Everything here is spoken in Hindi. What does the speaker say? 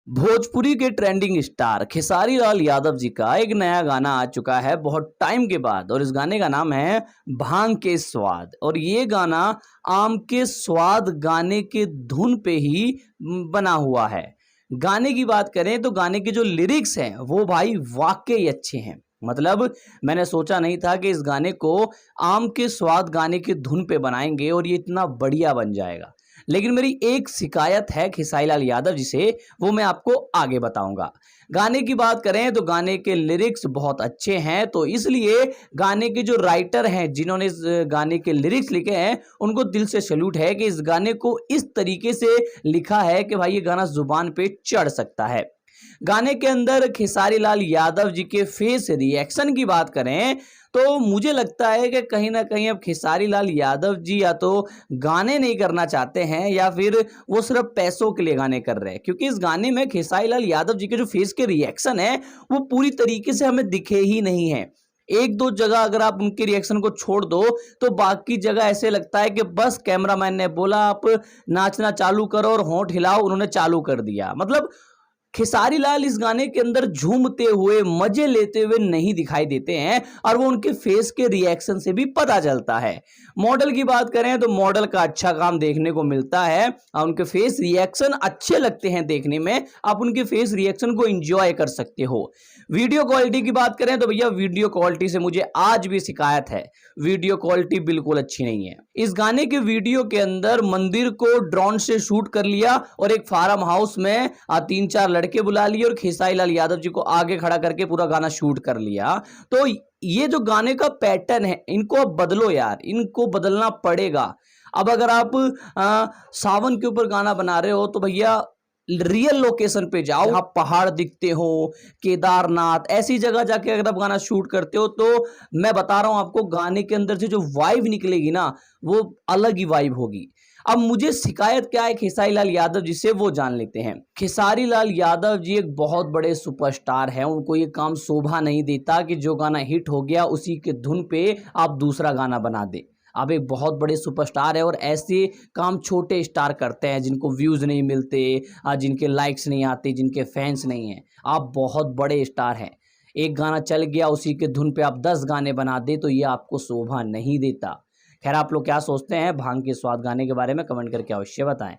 भोजपुरी के ट्रेंडिंग स्टार खेसारी लाल यादव जी का एक नया गाना आ चुका है बहुत टाइम के बाद। और इस गाने का नाम है भांग के स्वाद। और ये गाना आम के स्वाद गाने के धुन पे ही बना हुआ है। गाने की बात करें तो गाने के जो लिरिक्स हैं वो भाई वाकई अच्छे हैं। मतलब मैंने सोचा नहीं था कि इस गाने को आम के स्वाद गाने के धुन पे बनाएंगे और ये इतना बढ़िया बन जाएगा। लेकिन मेरी एक शिकायत है खेसारी लाल यादव जी से, वो मैं आपको आगे बताऊंगा। गाने की बात करें तो गाने के लिरिक्स बहुत अच्छे हैं, तो इसलिए गाने के जो राइटर हैं जिन्होंने इस गाने के लिरिक्स लिखे हैं उनको दिल से सैल्यूट है कि इस गाने को इस तरीके से लिखा है कि भाई ये गाना जुबान पे चढ़ सकता है। गाने के अंदर खेसारी लाल यादव जी के फेस रिएक्शन की बात करें तो मुझे लगता है कि कहीं ना कहीं अब खेसारी लाल यादव जी या तो गाने नहीं करना चाहते हैं या फिर वो सिर्फ पैसों के लिए गाने कर रहे हैं, क्योंकि इस गाने में खेसारी लाल यादव जी के जो फेस के रिएक्शन है वो पूरी तरीके से हमें दिखे ही नहीं है। एक दो जगह अगर आप उनके रिएक्शन को छोड़ दो तो बाकी जगह ऐसे लगता है कि बस कैमरामैन ने बोला आप नाचना चालू करो और होंठ हिलाओ, उन्होंने चालू कर दिया। मतलब खेसारी लाल इस गाने के अंदर झूमते हुए मजे लेते हुए नहीं दिखाई देते हैं और वो उनके फेस के रिएक्शन से भी पता चलता है। मॉडल की बात करें तो मॉडल का अच्छा काम देखने को मिलता है और उनके फेस रिएक्शन अच्छे लगते हैं देखने में, आप उनके फेस रिएक्शन को एंजॉय कर सकते हो। वीडियो क्वालिटी की बात करें तो भैया वीडियो क्वालिटी से मुझे आज भी शिकायत है, वीडियो क्वालिटी बिल्कुल अच्छी नहीं है। इस गाने के वीडियो के अंदर मंदिर को ड्रोन से शूट कर लिया और एक फार्म हाउस में तीन चार लड़के बुला लिए और खेसारी लाल यादव जी को आगे खड़ा करके पूरा गाना शूट कर लिया। तो ये जो गाने का पैटर्न है इनको अब बदलो यार, इनको बदलना पड़ेगा। अब अगर आप सावन के ऊपर गाना बना रहे हो तो भैया रियल लोकेशन पे जाओ, आप पहाड़ दिखते हो, केदारनाथ ऐसी जगह जाके अगर आप गाना शूट करते हो तो मैं बता रहा हूं आपको गाने के अंदर से जो वाइब निकलेगी ना वो अलग ही वाइब होगी। अब मुझे शिकायत क्या है खेसारी लाल यादव जी से वो जान लेते हैं। खेसारी लाल यादव जी एक बहुत बड़े सुपरस्टार हैं, उनको ये काम शोभा नहीं देता कि जो गाना हिट हो गया उसी के धुन पे आप दूसरा गाना बना दे। आप एक बहुत बड़े सुपरस्टार है और ऐसे काम छोटे स्टार करते हैं जिनको व्यूज नहीं मिलते, जिनके लाइक्स नहीं आते, जिनके फैंस नहीं हैं। आप बहुत बड़े स्टार हैं, एक गाना चल गया उसी के धुन पे आप 10 गाने बना दे तो ये आपको शोभा नहीं देता। खैर आप लोग क्या सोचते हैं भांग के स्वाद गाने के बारे में कमेंट करके अवश्य बताएं।